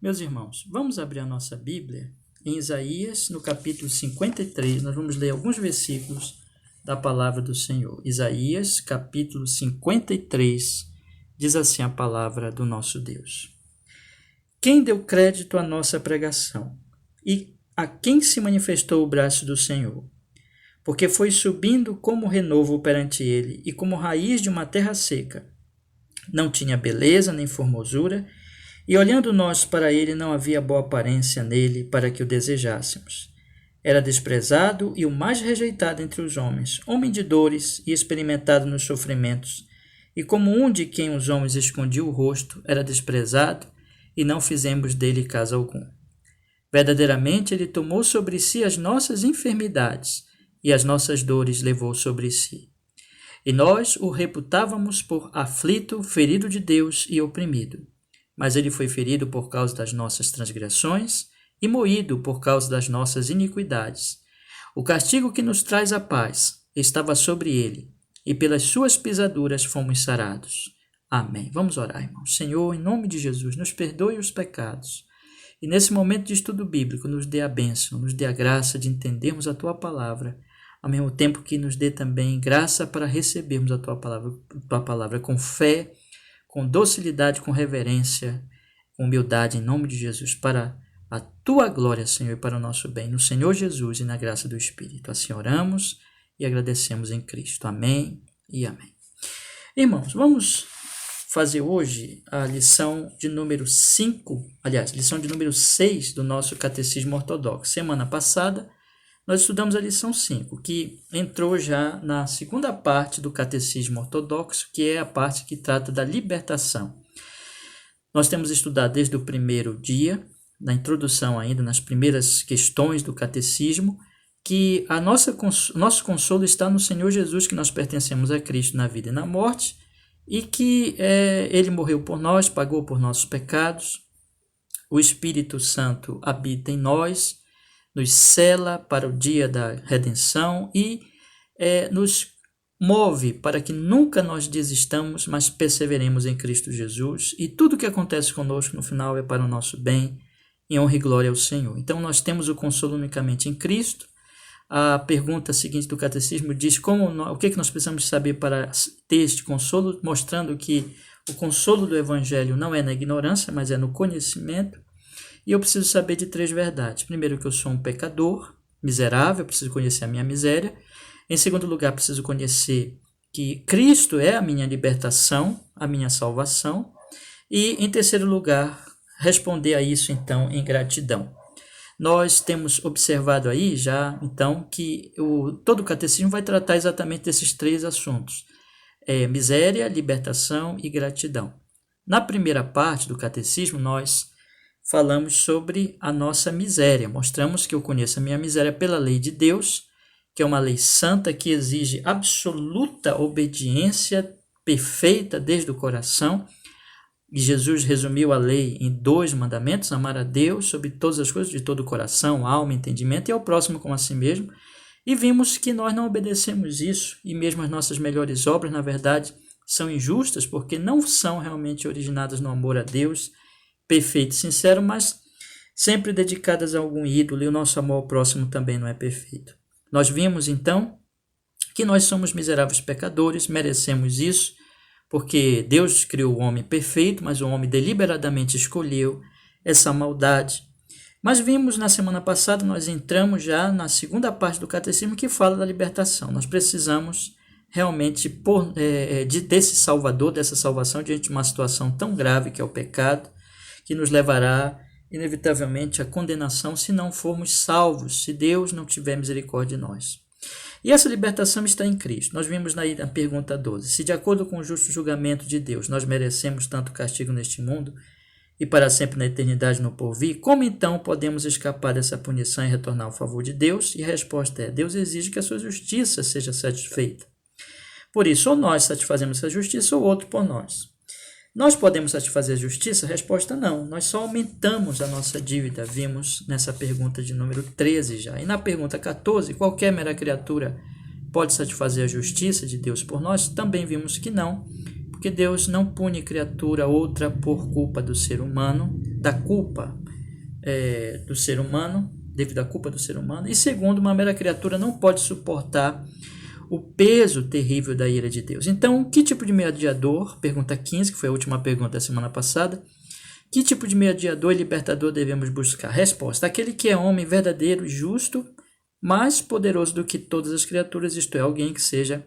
Meus irmãos, vamos abrir a nossa Bíblia em Isaías, no capítulo 53. Nós vamos ler alguns versículos da palavra do Senhor. Isaías, capítulo 53, diz assim a palavra do nosso Deus. Quem deu crédito à nossa pregação? E a quem se manifestou o braço do Senhor? Porque foi subindo como renovo perante ele e como raiz de uma terra seca. Não tinha beleza nem formosura, e olhando nós para ele, não havia boa aparência nele para que o desejássemos. Era desprezado e o mais rejeitado entre os homens, homem de dores e experimentado nos sofrimentos. E como um de quem os homens escondiam o rosto, era desprezado, e não fizemos dele caso algum. Verdadeiramente ele tomou sobre si as nossas enfermidades, e as nossas dores levou sobre si. E nós o reputávamos por aflito, ferido de Deus e oprimido. Mas ele foi ferido por causa das nossas transgressões e moído por causa das nossas iniquidades. O castigo que nos traz a paz estava sobre ele, e pelas suas pisaduras fomos sarados. Amém. Vamos orar, irmãos. Senhor, em nome de Jesus, nos perdoe os pecados. E nesse momento de estudo bíblico, nos dê a bênção, nos dê a graça de entendermos a Tua palavra, ao mesmo tempo que nos dê também graça para recebermos a Tua palavra com fé, com docilidade, com reverência, com humildade, em nome de Jesus, para a Tua glória, Senhor, e para o nosso bem, no Senhor Jesus e na graça do Espírito. Assim oramos e agradecemos em Cristo. Amém e amém. Irmãos, vamos fazer hoje a lição de número 6 do nosso Catecismo Ortodoxo. Semana passada, nós estudamos a lição 5, que entrou já na segunda parte do Catecismo Ortodoxo, que é a parte que trata da libertação. Nós temos estudado desde o primeiro dia, na introdução ainda, nas primeiras questões do Catecismo, que nosso consolo está no Senhor Jesus, que nós pertencemos a Cristo na vida e na morte, e que Ele morreu por nós, pagou por nossos pecados, o Espírito Santo habita em nós, nos sela para o dia da redenção e nos move para que nunca nós desistamos, mas perseveremos em Cristo Jesus. E tudo que acontece conosco no final é para o nosso bem, em honra e glória ao Senhor. Então nós temos o consolo unicamente em Cristo. A pergunta seguinte do Catecismo diz o que nós precisamos saber para ter este consolo, mostrando que o consolo do Evangelho não é na ignorância, mas é no conhecimento. E eu preciso saber de 3 verdades. Primeiro, que eu sou um pecador, miserável, eu preciso conhecer a minha miséria. Em segundo lugar, preciso conhecer que Cristo é a minha libertação, a minha salvação. E, em terceiro lugar, responder a isso, então, em gratidão. Nós temos observado aí já, então, que todo o catecismo vai tratar exatamente desses 3 assuntos. Miséria, libertação e gratidão. Na primeira parte do catecismo, nós falamos sobre a nossa miséria. Mostramos que eu conheço a minha miséria pela lei de Deus, que é uma lei santa que exige absoluta obediência perfeita desde o coração. E Jesus resumiu a lei em 2 mandamentos: amar a Deus sobre todas as coisas, de todo o coração, alma, entendimento, e ao próximo como a si mesmo. E vimos que nós não obedecemos isso, e mesmo as nossas melhores obras, na verdade, são injustas, porque não são realmente originadas no amor a Deus, perfeito e sincero, mas sempre dedicadas a algum ídolo, e o nosso amor ao próximo também não é perfeito. Nós vimos, então, que nós somos miseráveis pecadores, merecemos isso, porque Deus criou o homem perfeito, mas o homem deliberadamente escolheu essa maldade. Mas vimos na semana passada, nós entramos já na segunda parte do catecismo que fala da libertação. Nós precisamos realmente desse Salvador, dessa salvação diante de uma situação tão grave que é o pecado, que nos levará inevitavelmente à condenação se não formos salvos, se Deus não tiver misericórdia de nós. E essa libertação está em Cristo. Nós vimos na pergunta 12. Se de acordo com o justo julgamento de Deus nós merecemos tanto castigo neste mundo e para sempre na eternidade no porvir, como então podemos escapar dessa punição e retornar ao favor de Deus? E a resposta é: Deus exige que a sua justiça seja satisfeita. Por isso, ou nós satisfazemos essa justiça ou outro por nós. Nós podemos satisfazer a justiça? A resposta não. Nós só aumentamos a nossa dívida. Vimos nessa pergunta de número 13 já. E na pergunta 14, qualquer mera criatura pode satisfazer a justiça de Deus por nós? Também vimos que não, porque Deus não pune criatura outra por culpa do ser humano, da culpa do ser humano, devido à culpa do ser humano. E segundo, uma mera criatura não pode suportar o peso terrível da ira de Deus. Então, que tipo de mediador, pergunta 15, que foi a última pergunta da semana passada, que tipo de mediador e libertador devemos buscar? Resposta: aquele que é homem verdadeiro e justo, mais poderoso do que todas as criaturas, isto é, alguém que seja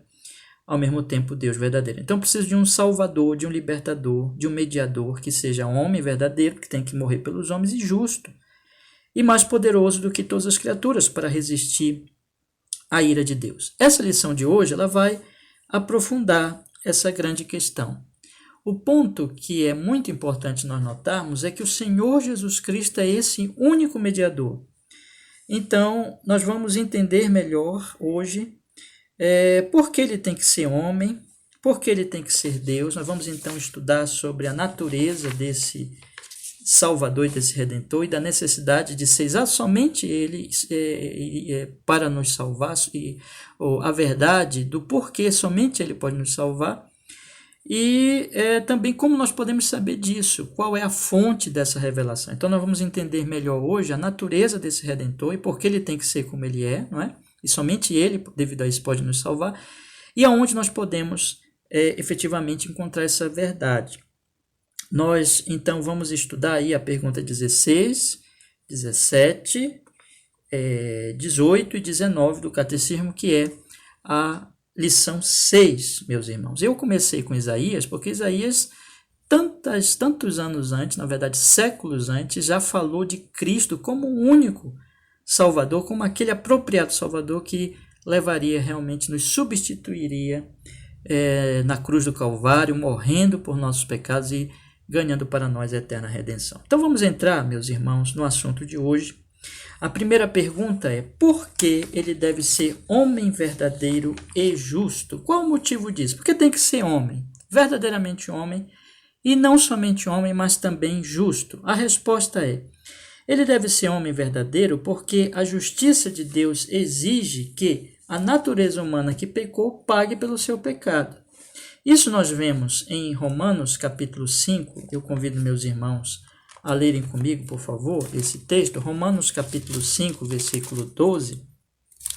ao mesmo tempo Deus verdadeiro. Então precisa de um salvador, de um libertador, de um mediador que seja homem verdadeiro, que tem que morrer pelos homens, e justo, e mais poderoso do que todas as criaturas para resistir à ira de Deus. Essa lição de hoje ela vai aprofundar essa grande questão. O ponto que é muito importante nós notarmos é que o Senhor Jesus Cristo é esse único mediador. Então, nós vamos entender melhor hoje por que ele tem que ser homem, por que ele tem que ser Deus. Nós vamos então estudar sobre a natureza desse Salvador e desse Redentor e da necessidade de ser somente ele para nos salvar, e a verdade do porquê somente ele pode nos salvar. E também como nós podemos saber disso, qual é a fonte dessa revelação. Então nós vamos entender melhor hoje a natureza desse Redentor e por que ele tem que ser como ele é, não é? E somente ele, devido a isso, pode nos salvar, e aonde nós podemos efetivamente encontrar essa verdade. Nós então vamos estudar aí a pergunta 16, 17, 18 e 19 do Catecismo, que é a lição 6, meus irmãos. Eu comecei com Isaías, porque Isaías, tantos anos antes, na verdade séculos antes, já falou de Cristo como o único Salvador, como aquele apropriado Salvador que levaria realmente, nos substituiria na cruz do Calvário, morrendo por nossos pecados e ganhando para nós a eterna redenção. Então vamos entrar, meus irmãos, no assunto de hoje. A primeira pergunta é: por que ele deve ser homem verdadeiro e justo? Qual o motivo disso? Porque tem que ser homem, verdadeiramente homem, e não somente homem, mas também justo. A resposta é: ele deve ser homem verdadeiro porque a justiça de Deus exige que a natureza humana que pecou pague pelo seu pecado. Isso nós vemos em Romanos capítulo 5. Eu convido meus irmãos a lerem comigo, por favor, esse texto. Romanos capítulo 5, versículo 12.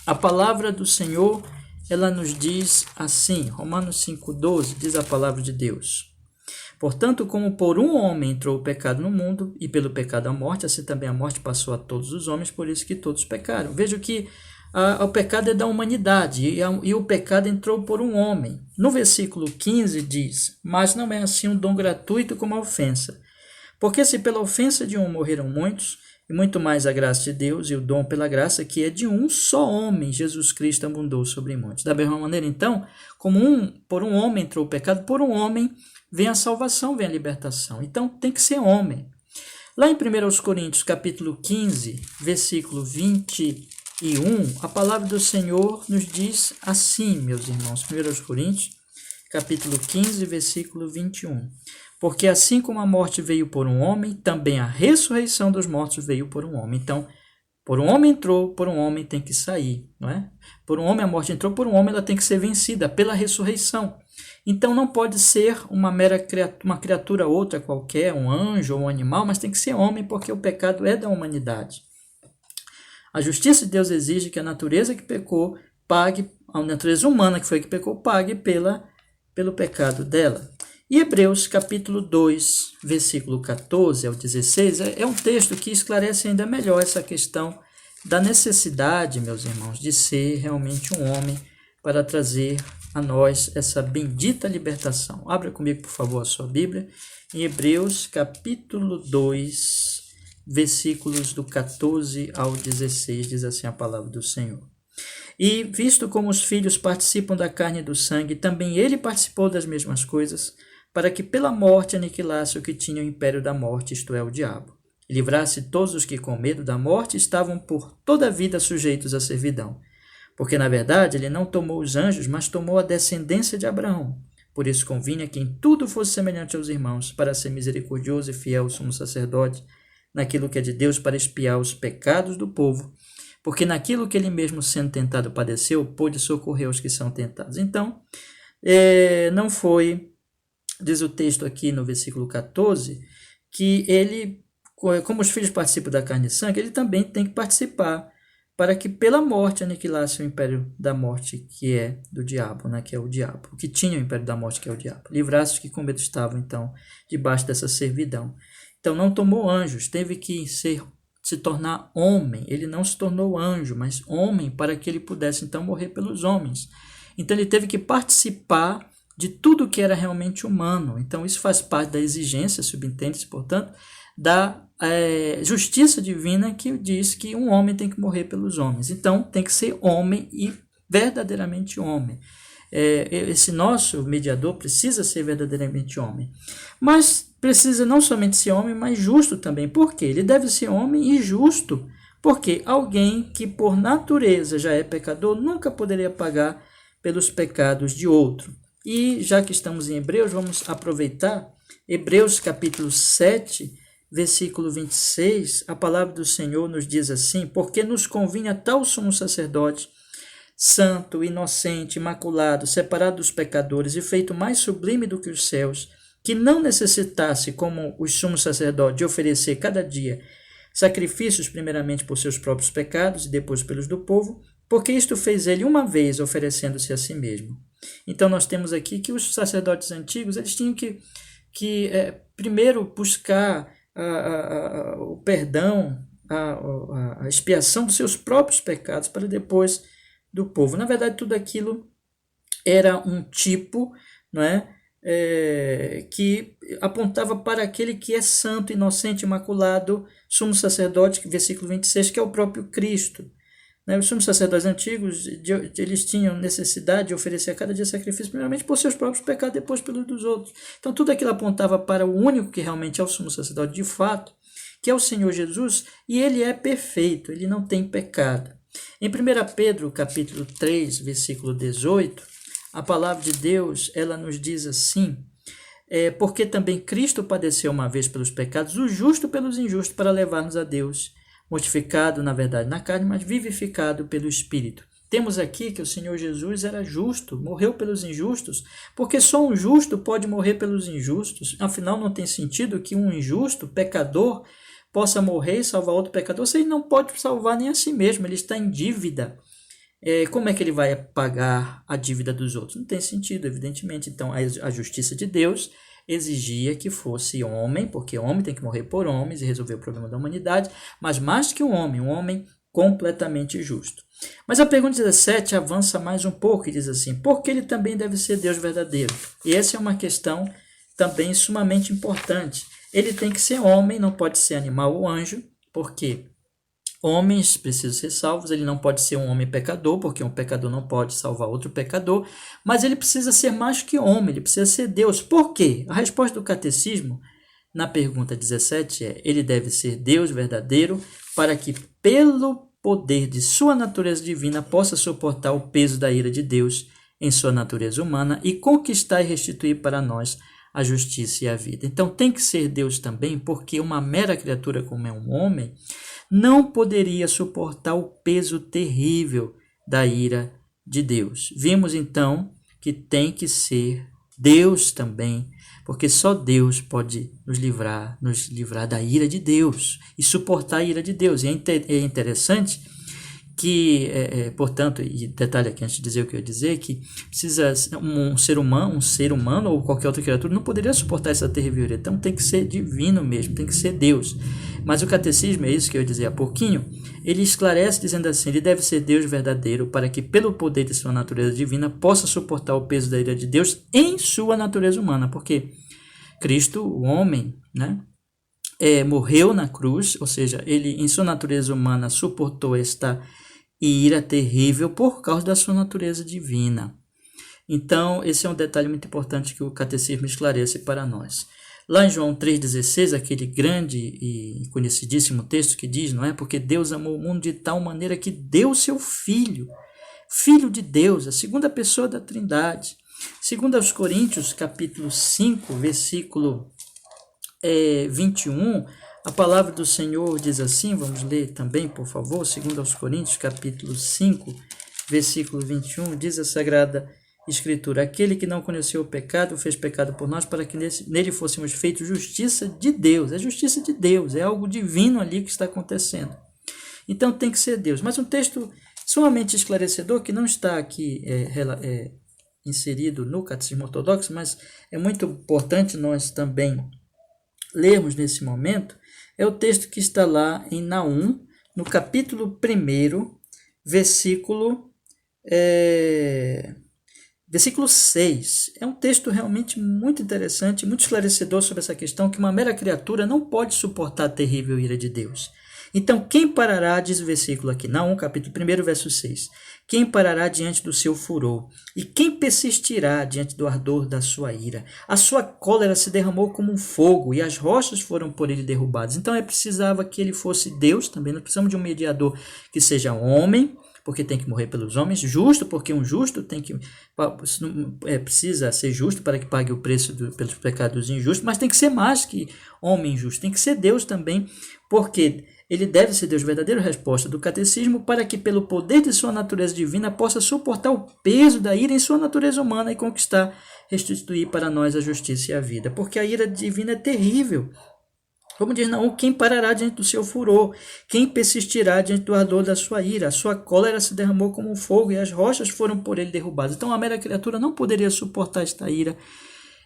A palavra do Senhor, ela nos diz assim, Romanos 5, 12, diz a palavra de Deus: portanto, como por um homem entrou o pecado no mundo, e pelo pecado a morte, assim também a morte passou a todos os homens, por isso que todos pecaram. Veja que o pecado é da humanidade, e o pecado entrou por um homem. No versículo 15 diz: mas não é assim um dom gratuito como a ofensa. Porque se pela ofensa de um morreram muitos, e muito mais a graça de Deus e o dom pela graça, que é de um só homem, Jesus Cristo, abundou sobre muitos. Da mesma maneira, então, como por um homem entrou o pecado, por um homem vem a salvação, vem a libertação. Então, tem que ser homem. Lá em 1 Coríntios, capítulo 15, versículo 21, a palavra do Senhor nos diz assim, meus irmãos. 1 Coríntios, capítulo 15, versículo 21. Porque assim como a morte veio por um homem, também a ressurreição dos mortos veio por um homem. Então, por um homem entrou, por um homem tem que sair, não é? Por um homem a morte entrou, por um homem ela tem que ser vencida pela ressurreição. Então não pode ser uma criatura outra qualquer, um anjo ou um animal, mas tem que ser homem, porque o pecado é da humanidade. A justiça de Deus exige que a natureza que pecou pague, a natureza humana que foi que pecou, pague pelo pecado dela. E Hebreus capítulo 2, versículo 14 ao 16, é um texto que esclarece ainda melhor essa questão da necessidade, meus irmãos, de ser realmente um homem para trazer a nós essa bendita libertação. Abra comigo, por favor, a sua Bíblia, em Hebreus capítulo 2, versículos do 14 ao 16, diz assim a palavra do Senhor. E, visto como os filhos participam da carne e do sangue, também ele participou das mesmas coisas, para que pela morte aniquilasse o que tinha o império da morte, isto é, o diabo, e livrasse todos os que com medo da morte estavam por toda a vida sujeitos à servidão. Porque, na verdade, ele não tomou os anjos, mas tomou a descendência de Abraão. Por isso convinha que em tudo fosse semelhante aos irmãos, para ser misericordioso e fiel ao sumo sacerdote, naquilo que é de Deus, para expiar os pecados do povo, porque naquilo que ele mesmo, sendo tentado, padeceu, pôde socorrer os que são tentados. Então, não foi diz o texto aqui no versículo 14, que ele, como os filhos participam da carne e sangue, ele também tem que participar para que pela morte aniquilasse o império da morte, que é do diabo, né, que é o diabo, que tinha o império da morte, que é o diabo. Livrasse os que com medo estavam, então, debaixo dessa servidão. Então, não tomou anjos, teve que se tornar homem. Ele não se tornou anjo, mas homem, para que ele pudesse, então, morrer pelos homens. Então, ele teve que participar de tudo que era realmente humano. Então, isso faz parte da exigência, subentende-se, portanto, da justiça divina, que diz que um homem tem que morrer pelos homens. Então, tem que ser homem e verdadeiramente homem. Esse nosso mediador precisa ser verdadeiramente homem. Mas precisa não somente ser homem, mas justo também. Por quê? Ele deve ser homem e justo, porque alguém que por natureza já é pecador nunca poderia pagar pelos pecados de outro. E já que estamos em Hebreus, vamos aproveitar Hebreus capítulo 7, versículo 26, a palavra do Senhor nos diz assim: porque nos convinha tal sumo sacerdote, santo, inocente, imaculado, separado dos pecadores e feito mais sublime do que os céus, que não necessitasse, como os sumos sacerdotes, de oferecer cada dia sacrifícios, primeiramente por seus próprios pecados e depois pelos do povo, porque isto fez ele uma vez, oferecendo-se a si mesmo. Então nós temos aqui que os sacerdotes antigos, eles tinham que primeiro buscar o perdão, a expiação dos seus próprios pecados para depois do povo. Na verdade, tudo aquilo era um tipo, não é? Que apontava para aquele que é santo, inocente, imaculado, sumo sacerdote, versículo 26, que é o próprio Cristo. Os sumos sacerdotes antigos, eles tinham necessidade de oferecer a cada dia sacrifício, primeiramente por seus próprios pecados, depois pelos dos outros. Então, tudo aquilo apontava para o único que realmente é o sumo sacerdote de fato, que é o Senhor Jesus, e ele é perfeito, ele não tem pecado. Em 1 Pedro, capítulo 3, versículo 18, a palavra de Deus, ela nos diz assim: porque também Cristo padeceu uma vez pelos pecados, o justo pelos injustos, para levar-nos a Deus, mortificado, na verdade, na carne, mas vivificado pelo Espírito. Temos aqui que o Senhor Jesus era justo, morreu pelos injustos, porque só um justo pode morrer pelos injustos. Afinal, não tem sentido que um injusto, pecador, possa morrer e salvar outro pecador, se ele não pode salvar nem a si mesmo, ele está em dívida. Como é que ele vai pagar a dívida dos outros? Não tem sentido, evidentemente. Então, a justiça de Deus exigia que fosse homem, porque homem tem que morrer por homens e resolver o problema da humanidade, mas mais que um homem completamente justo. Mas a pergunta 17 avança mais um pouco e diz assim: porque ele também deve ser Deus verdadeiro? E essa é uma questão também sumamente importante. Ele tem que ser homem, não pode ser animal ou anjo, porque homens precisam ser salvos. Ele não pode ser um homem pecador, porque um pecador não pode salvar outro pecador, mas ele precisa ser mais que homem, ele precisa ser Deus. Por quê? A resposta do catecismo na pergunta 17 ele deve ser Deus verdadeiro, para que pelo poder de sua natureza divina possa suportar o peso da ira de Deus em sua natureza humana e conquistar e restituir para nós a justiça e a vida. Então tem que ser Deus também, porque uma mera criatura como é um homem não poderia suportar o peso terrível da ira de Deus. Vimos então que tem que ser Deus também, porque só Deus pode nos livrar da ira de Deus e suportar a ira de Deus. E é interessante que, portanto, e detalhe aqui antes de dizer o que eu ia dizer, que precisa um ser humano ou qualquer outra criatura não poderia suportar essa terrível ira. Então tem que ser divino mesmo, tem que ser Deus. Mas o catecismo, é isso que eu ia dizer há pouquinho, ele esclarece dizendo assim: ele deve ser Deus verdadeiro, para que pelo poder de sua natureza divina possa suportar o peso da ira de Deus em sua natureza humana, porque Cristo, o homem, né, morreu na cruz, ou seja, ele em sua natureza humana suportou esta ira terrível por causa da sua natureza divina. Então, esse é um detalhe muito importante que o catecismo esclarece para nós. Lá em João 3,16, aquele grande e conhecidíssimo texto que diz, não é? Porque Deus amou o mundo de tal maneira que deu seu Filho, Filho de Deus, a segunda pessoa da Trindade. Segundo aos Coríntios, capítulo 5, versículo 21, a palavra do Senhor diz assim, vamos ler também, por favor, segundo aos Coríntios, capítulo 5, versículo 21, diz a Sagrada Escritura: aquele que não conheceu o pecado, fez pecado por nós, para que nele fôssemos feitos justiça de Deus. É justiça de Deus, é algo divino ali que está acontecendo. Então tem que ser Deus. Mas um texto sumamente esclarecedor, que não está aqui inserido no Catecismo Ortodoxo, mas é muito importante nós também lermos nesse momento, é o texto que está lá em Naum, no capítulo 1, versículo 6. É um texto realmente muito interessante, muito esclarecedor sobre essa questão, que uma mera criatura não pode suportar a terrível ira de Deus. Então, quem parará, diz o versículo aqui, Naum, capítulo 1, verso 6, quem parará diante do seu furor? E quem persistirá diante do ardor da sua ira? A sua cólera se derramou como um fogo, e as rochas foram por ele derrubadas. Então, precisava que ele fosse Deus também. Nós precisamos de um mediador que seja homem, porque tem que morrer pelos homens, justo, porque um justo precisa ser justo para que pague o preço pelos pecados injustos, mas tem que ser mais que homem justo, tem que ser Deus também, porque ele deve ser Deus verdadeiro. Resposta do catecismo: para que pelo poder de sua natureza divina possa suportar o peso da ira em sua natureza humana e conquistar, restituir para nós a justiça e a vida, porque a ira divina é terrível. Como diz Naum, quem parará diante do seu furor? Quem persistirá diante do ardor da sua ira? A sua cólera se derramou como um fogo, e as rochas foram por ele derrubadas. Então a mera criatura não poderia suportar esta ira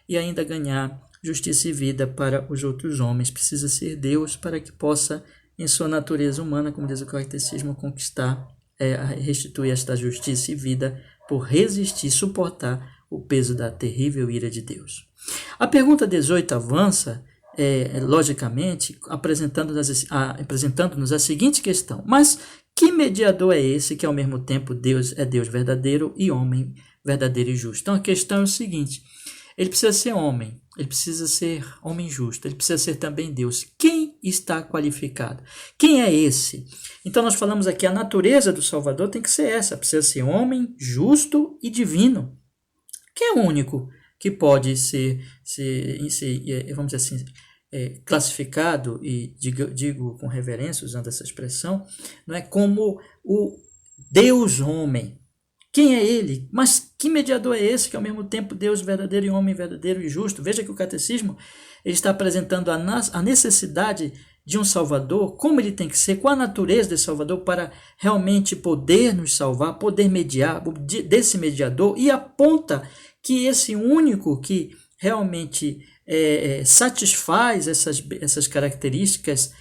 e ainda ganhar justiça e vida para os outros homens. Precisa ser Deus para que possa, em sua natureza humana, como diz o catecismo, conquistar, restituir esta justiça e vida por resistir, suportar o peso da terrível ira de Deus. A pergunta 18 avança, logicamente, apresentando-nos a seguinte questão: mas que mediador é esse que ao mesmo tempo Deus é Deus verdadeiro e homem verdadeiro e justo? Então a questão é o seguinte: ele precisa ser homem, ele precisa ser homem justo, ele precisa ser também Deus. Quem está qualificado? Quem é esse? Então nós falamos aqui, a natureza do Salvador tem que ser essa, precisa ser homem, justo e divino. Quem é o único que pode ser vamos dizer assim, classificado, e digo com reverência, usando essa expressão, não é, como o Deus homem? Quem é ele? Mas que mediador é esse que ao mesmo tempo Deus verdadeiro e homem verdadeiro e justo? Veja que o catecismo ele está apresentando a necessidade de um Salvador, como ele tem que ser, qual a natureza desse Salvador para realmente poder nos salvar, poder mediar, desse mediador, e aponta que esse único que realmente satisfaz essas características,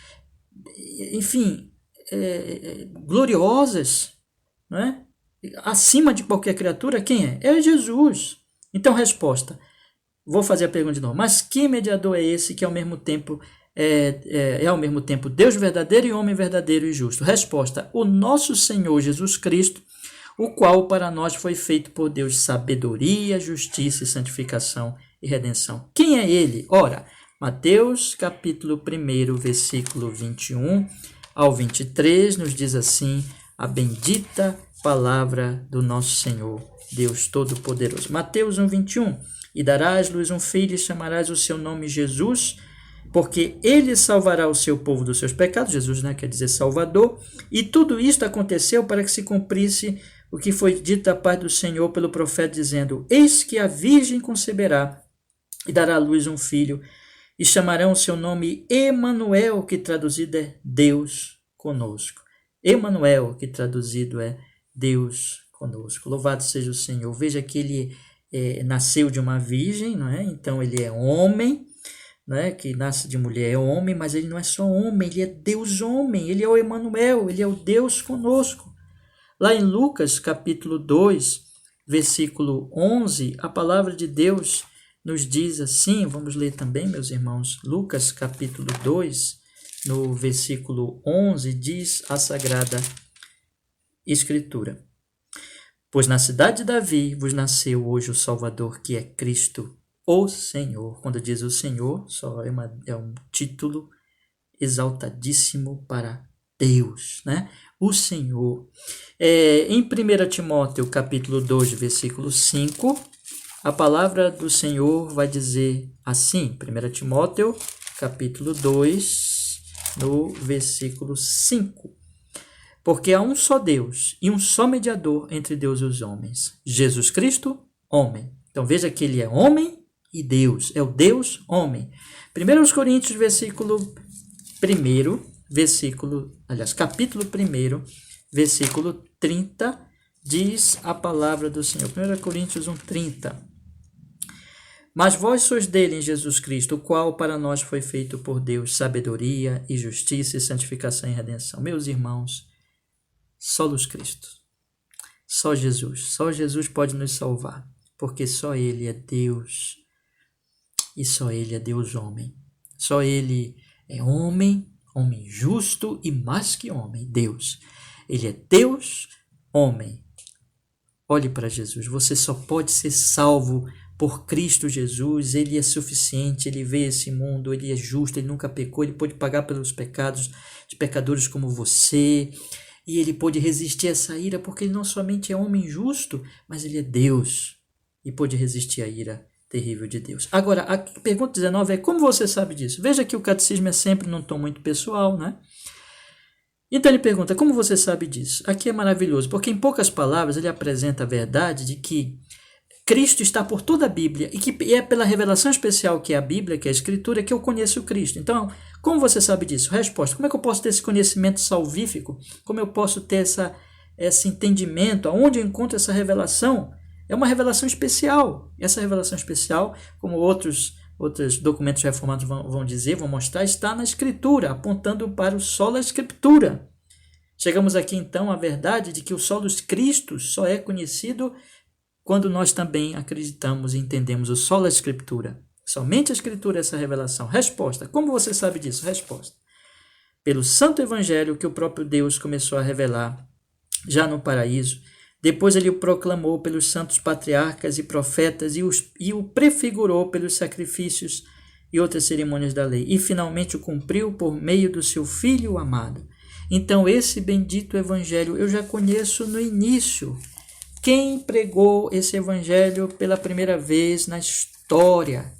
enfim, gloriosas, não é? Acima de qualquer criatura, quem é? É Jesus. Então, resposta. Vou fazer a pergunta de novo. Mas que mediador é esse que ao mesmo tempo ao mesmo tempo Deus verdadeiro e homem verdadeiro e justo? Resposta: o nosso Senhor Jesus Cristo, o qual para nós foi feito por Deus sabedoria, justiça e santificação e redenção. Quem é ele? Ora, Mateus capítulo 1, versículo 21 ao 23, nos diz assim a bendita palavra do nosso Senhor, Deus Todo-Poderoso. Mateus 1, 21. E darás-lhes um filho e chamarás o seu nome Jesus, porque ele salvará o seu povo dos seus pecados. Jesus, quer dizer Salvador. E tudo isto aconteceu para que se cumprisse o que foi dito da parte do Senhor pelo profeta, dizendo: eis que a virgem conceberá e dará à luz um filho, e chamarão o seu nome Emanuel, que traduzido é Deus conosco. Emanuel, que traduzido é Deus conosco. Louvado seja o Senhor. Veja que ele nasceu de uma virgem, não é? Então ele é homem, não é? Que nasce de mulher é homem, mas ele não é só homem, ele é Deus homem, ele é o Emanuel, ele é o Deus conosco. Lá em Lucas capítulo 2, versículo 11, a palavra de Deus nos diz assim, vamos ler também, meus irmãos, Lucas capítulo 2, no versículo 11, diz a Sagrada Escritura: pois na cidade de Davi vos nasceu hoje o Salvador, que é Cristo, o Senhor. Quando diz o Senhor, só é um título exaltadíssimo para Deus, né? O Senhor. Em 1 Timóteo capítulo 2, versículo 5, a palavra do Senhor vai dizer assim, 1 Timóteo capítulo 2, no versículo 5. Porque há um só Deus e um só mediador entre Deus e os homens, Jesus Cristo, homem. Então veja que ele é homem e Deus, é o Deus homem. 1 Coríntios, capítulo 1, versículo 30, diz a palavra do Senhor. 1 Coríntios 1:30. Mas vós sois dele em Jesus Cristo, o qual para nós foi feito por Deus sabedoria e justiça e santificação e redenção. Meus irmãos, só luz Cristo, só Jesus pode nos salvar, porque só ele é Deus e só ele é Deus homem. Só ele é homem justo e mais que homem, Deus. Ele é Deus, homem. Olhe para Jesus, você só pode ser salvo por Cristo Jesus. Ele é suficiente, ele veio a esse mundo, ele é justo, ele nunca pecou, ele pôde pagar pelos pecados de pecadores como você, e ele pôde resistir a essa ira, porque ele não somente é homem justo, mas ele é Deus, e pôde resistir à ira terrível de Deus. Agora, a pergunta 19 é: como você sabe disso? Veja que o catecismo é sempre num tom muito pessoal, né? Então ele pergunta: como você sabe disso? Aqui é maravilhoso, porque em poucas palavras ele apresenta a verdade de que Cristo está por toda a Bíblia e é pela revelação especial que é a Bíblia, que é a Escritura, que eu conheço Cristo. Então, como você sabe disso? Resposta: como é que eu posso ter esse conhecimento salvífico? Como eu posso ter esse entendimento? Aonde eu encontro essa revelação? É uma revelação especial. Essa revelação especial, como outros documentos reformados vão dizer, vão mostrar, está na Escritura, apontando para o sola Escritura. Chegamos aqui então à verdade de que o solos Cristo só é conhecido quando nós também acreditamos e entendemos o sola Escritura. Somente a Escritura é essa revelação. Resposta: como você sabe disso? Resposta: pelo Santo Evangelho que o próprio Deus começou a revelar já no paraíso. Depois ele o proclamou pelos santos patriarcas e profetas e o prefigurou pelos sacrifícios e outras cerimônias da lei. E finalmente o cumpriu por meio do seu Filho amado. Então esse bendito evangelho eu já conheço no início. Quem pregou esse evangelho pela primeira vez na história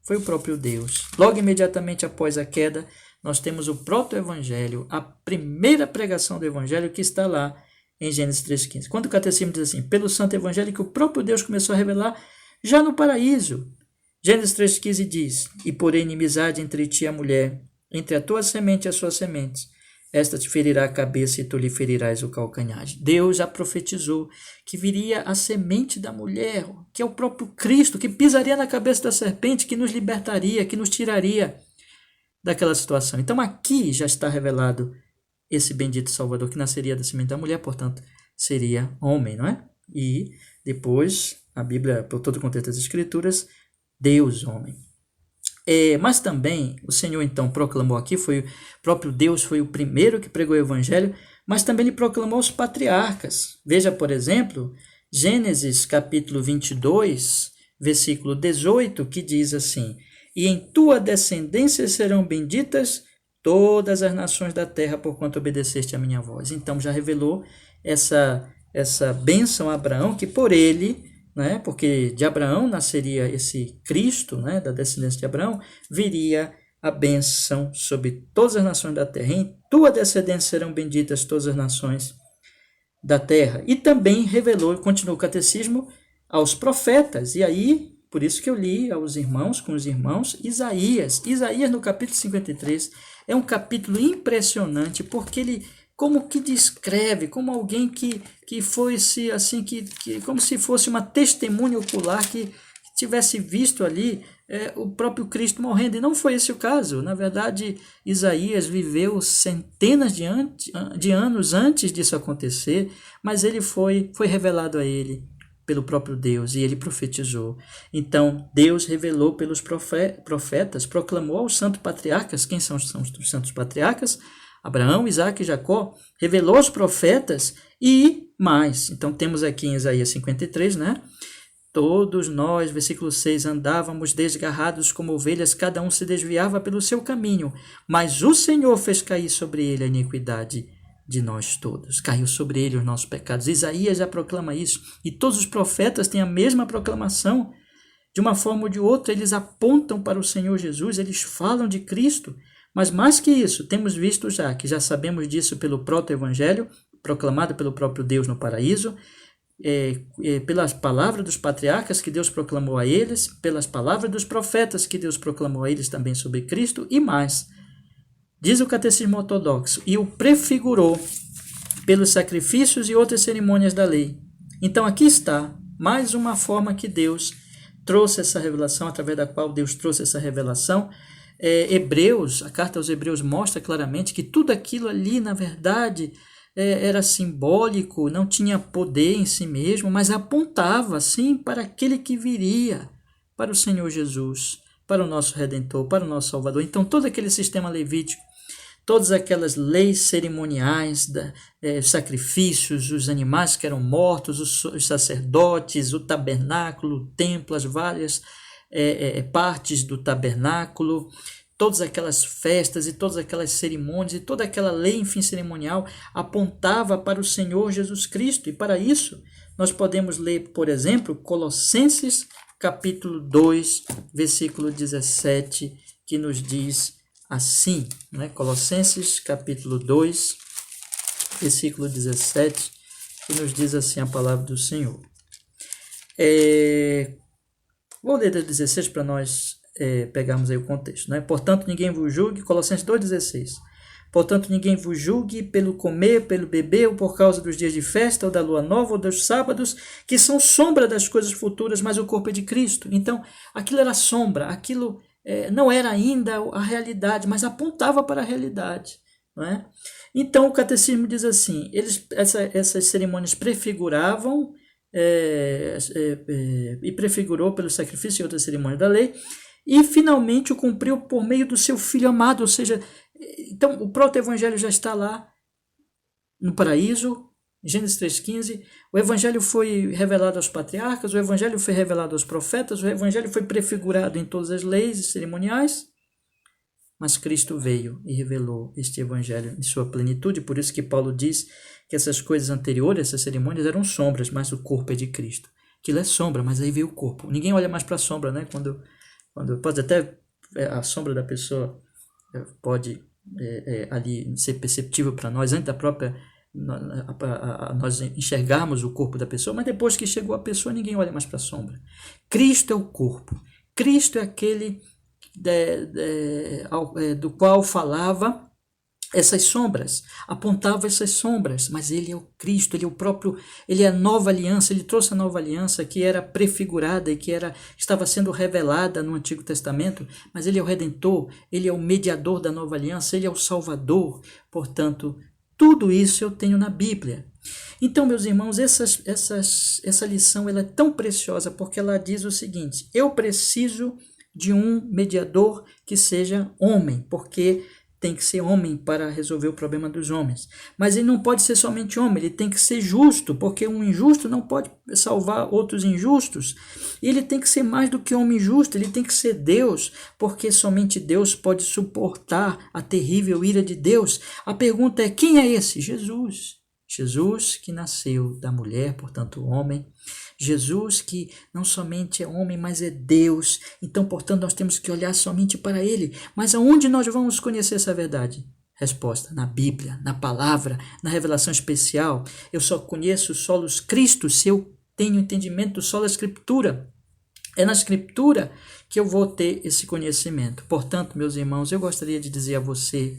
foi o próprio Deus. Logo imediatamente após a queda, nós temos o proto-evangelho, a primeira pregação do evangelho que está lá em Gênesis 3,15. Quando o catecismo diz assim: pelo santo evangelho que o próprio Deus começou a revelar já no paraíso. Gênesis 3,15 diz: e porém inimizade entre ti e a mulher, entre a tua semente e a sua semente. Esta te ferirá a cabeça e tu lhe ferirás o calcanhar. Deus já profetizou que viria a semente da mulher, que é o próprio Cristo, que pisaria na cabeça da serpente, que nos libertaria, que nos tiraria daquela situação. Então aqui já está revelado esse bendito Salvador, que nasceria da semente da mulher, portanto, seria homem, não é? E depois, a Bíblia, por todo o contexto das Escrituras, Deus homem. Mas também, o Senhor então proclamou aqui, o próprio Deus foi o primeiro que pregou o Evangelho, mas também ele proclamou os patriarcas. Veja, por exemplo, Gênesis capítulo 22, versículo 18, que diz assim: e em tua descendência serão benditas todas as nações da terra, porquanto obedeceste a minha voz. Então já revelou essa bênção a Abraão, que por ele, né, porque de Abraão nasceria esse Cristo, né, da descendência de Abraão, viria a bênção sobre todas as nações da terra. Em tua descendência serão benditas todas as nações da terra. E também revelou, continua o catecismo, aos profetas. E aí, por isso que eu li com os irmãos, Isaías. Isaías, no capítulo 53, é um capítulo impressionante, porque ele como que descreve, como alguém que fosse assim, como se fosse uma testemunha ocular que tivesse visto ali o próprio Cristo morrendo. E não foi esse o caso. Na verdade, Isaías viveu centenas de anos antes disso acontecer, mas ele foi revelado a ele pelo próprio Deus, e ele profetizou. Então, Deus revelou pelos profetas, proclamou aos santos patriarcas. Quem são os santos patriarcas? Abraão, Isaque e Jacó. Revelou aos profetas e mais. Então, temos aqui em Isaías 53, né? Todos nós, versículo 6, andávamos desgarrados como ovelhas, cada um se desviava pelo seu caminho, mas o Senhor fez cair sobre ele a iniquidade de nós todos. Caiu sobre ele os nossos pecados. Isaías já proclama isso. E todos os profetas têm a mesma proclamação. De uma forma ou de outra, eles apontam para o Senhor Jesus, eles falam de Cristo. Mas mais que isso, temos visto já, que já sabemos disso pelo proto-evangelho, proclamado pelo próprio Deus no paraíso, pelas palavras dos patriarcas que Deus proclamou a eles, pelas palavras dos profetas que Deus proclamou a eles também sobre Cristo, e mais, diz o Catecismo Ortodoxo, e o prefigurou pelos sacrifícios e outras cerimônias da lei. Então aqui está mais uma forma que Deus trouxe essa revelação, através da qual Deus trouxe essa revelação. Hebreus, a carta aos Hebreus mostra claramente que tudo aquilo ali, na verdade, era simbólico, não tinha poder em si mesmo, mas apontava, sim, para aquele que viria, para o Senhor Jesus, para o nosso Redentor, para o nosso Salvador. Então, todo aquele sistema levítico, todas aquelas leis cerimoniais, sacrifícios, os animais que eram mortos, os sacerdotes, o tabernáculo, o templo, as várias partes do tabernáculo, todas aquelas festas e todas aquelas cerimônias e toda aquela lei, enfim, cerimonial, apontava para o Senhor Jesus Cristo. E para isso, nós podemos ler, por exemplo, Colossenses capítulo 2, versículo 17, que nos diz assim, né? Colossenses capítulo 2, versículo 17, que nos diz assim a palavra do Senhor. Vou ler do 16 para nós pegarmos aí o contexto, né? Portanto, ninguém vos julgue, Colossenses 2,16. Portanto, ninguém vos julgue pelo comer, pelo beber, ou por causa dos dias de festa, ou da lua nova, ou dos sábados, que são sombra das coisas futuras, mas o corpo é de Cristo. Então, aquilo era sombra, aquilo não era ainda a realidade, mas apontava para a realidade, não é? Então, o catecismo diz assim, essas cerimônias prefiguravam, e prefigurou pelo sacrifício e outras cerimônias da lei, e finalmente o cumpriu por meio do seu Filho amado, ou seja, então o proto-evangelho já está lá no paraíso, Gênesis 3,15, o evangelho foi revelado aos patriarcas, o evangelho foi revelado aos profetas, o evangelho foi prefigurado em todas as leis e cerimoniais, mas Cristo veio e revelou este evangelho em sua plenitude, por isso que Paulo diz que essas coisas anteriores, essas cerimônias eram sombras, mas o corpo é de Cristo. Aquilo é sombra, mas aí veio o corpo. Ninguém olha mais para a sombra, né? Quando pode até a sombra da pessoa pode ali ser perceptível para nós, antes da própria nós enxergarmos o corpo da pessoa, mas depois que chegou a pessoa, ninguém olha mais para a sombra. Cristo é o corpo. Cristo é aquele do qual falava essas sombras, apontava essas sombras, mas ele é o Cristo, ele é o próprio, ele é a nova aliança, ele trouxe a nova aliança que era prefigurada e que estava sendo revelada no Antigo Testamento, mas ele é o Redentor, ele é o mediador da nova aliança, ele é o Salvador. Portanto, tudo isso eu tenho na Bíblia. Então, meus irmãos, essa lição ela é tão preciosa porque ela diz o seguinte: eu preciso de um mediador que seja homem, porque tem que ser homem para resolver o problema dos homens. Mas ele não pode ser somente homem, ele tem que ser justo, porque um injusto não pode salvar outros injustos. E ele tem que ser mais do que homem justo, ele tem que ser Deus, porque somente Deus pode suportar a terrível ira de Deus. A pergunta é: quem é esse? Jesus. Jesus que nasceu da mulher, portanto homem. Jesus que não somente é homem, mas é Deus. Então, portanto, nós temos que olhar somente para Ele. Mas aonde nós vamos conhecer essa verdade? Resposta: na Bíblia, na palavra, na revelação especial. Eu só conheço o solos Cristo se eu tenho entendimento do sola Escritura. É na Escritura que eu vou ter esse conhecimento. Portanto, meus irmãos, eu gostaria de dizer a você,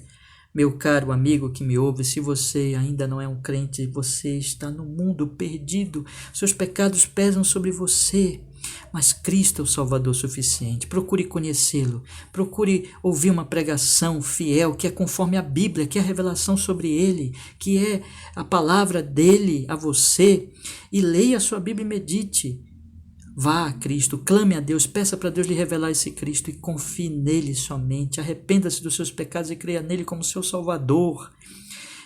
meu caro amigo que me ouve, se você ainda não é um crente, você está no mundo perdido, seus pecados pesam sobre você, mas Cristo é o Salvador suficiente. Procure conhecê-lo, procure ouvir uma pregação fiel, que é conforme a Bíblia, que é a revelação sobre ele, que é a palavra dele a você, e leia a sua Bíblia e medite. Vá a Cristo, clame a Deus, peça para Deus lhe revelar esse Cristo e confie nele somente. Arrependa-se dos seus pecados e creia nele como seu Salvador.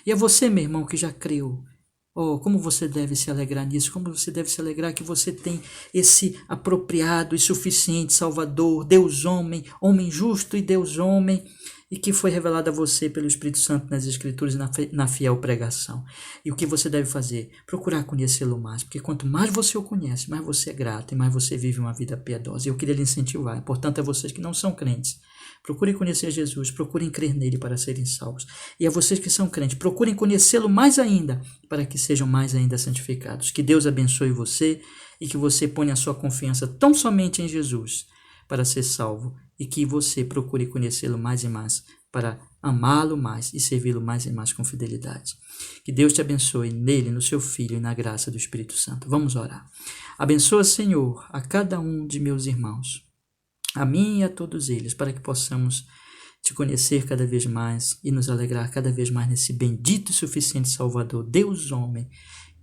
E a você, meu irmão, que já creu, como você deve se alegrar nisso, como você deve se alegrar que você tem esse apropriado e suficiente Salvador, Deus homem, homem justo e Deus homem, e que foi revelado a você pelo Espírito Santo nas Escrituras e na fiel pregação. E o que você deve fazer? Procurar conhecê-lo mais, porque quanto mais você o conhece, mais você é grato e mais você vive uma vida piedosa. E eu queria lhe incentivar, portanto, a vocês que não são crentes, procurem conhecer Jesus, procurem crer nele para serem salvos. E a vocês que são crentes, procurem conhecê-lo mais ainda, para que sejam mais ainda santificados. Que Deus abençoe você e que você ponha a sua confiança tão somente em Jesus para ser salvo, e que você procure conhecê-lo mais e mais para amá-lo mais e servi-lo mais e mais com fidelidade. Que Deus te abençoe nele, no seu Filho e na graça do Espírito Santo. Vamos orar. Abençoa, Senhor, a cada um de meus irmãos, a mim e a todos eles, para que possamos te conhecer cada vez mais e nos alegrar cada vez mais nesse bendito e suficiente Salvador, Deus homem,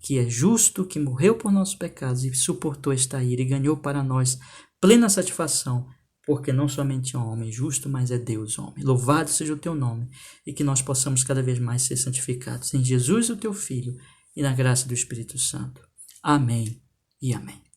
que é justo, que morreu por nossos pecados e suportou esta ira e ganhou para nós plena satisfação, porque não somente é um homem justo, mas é Deus homem. Louvado seja o teu nome e que nós possamos cada vez mais ser santificados em Jesus, o teu Filho, e na graça do Espírito Santo. Amém e amém.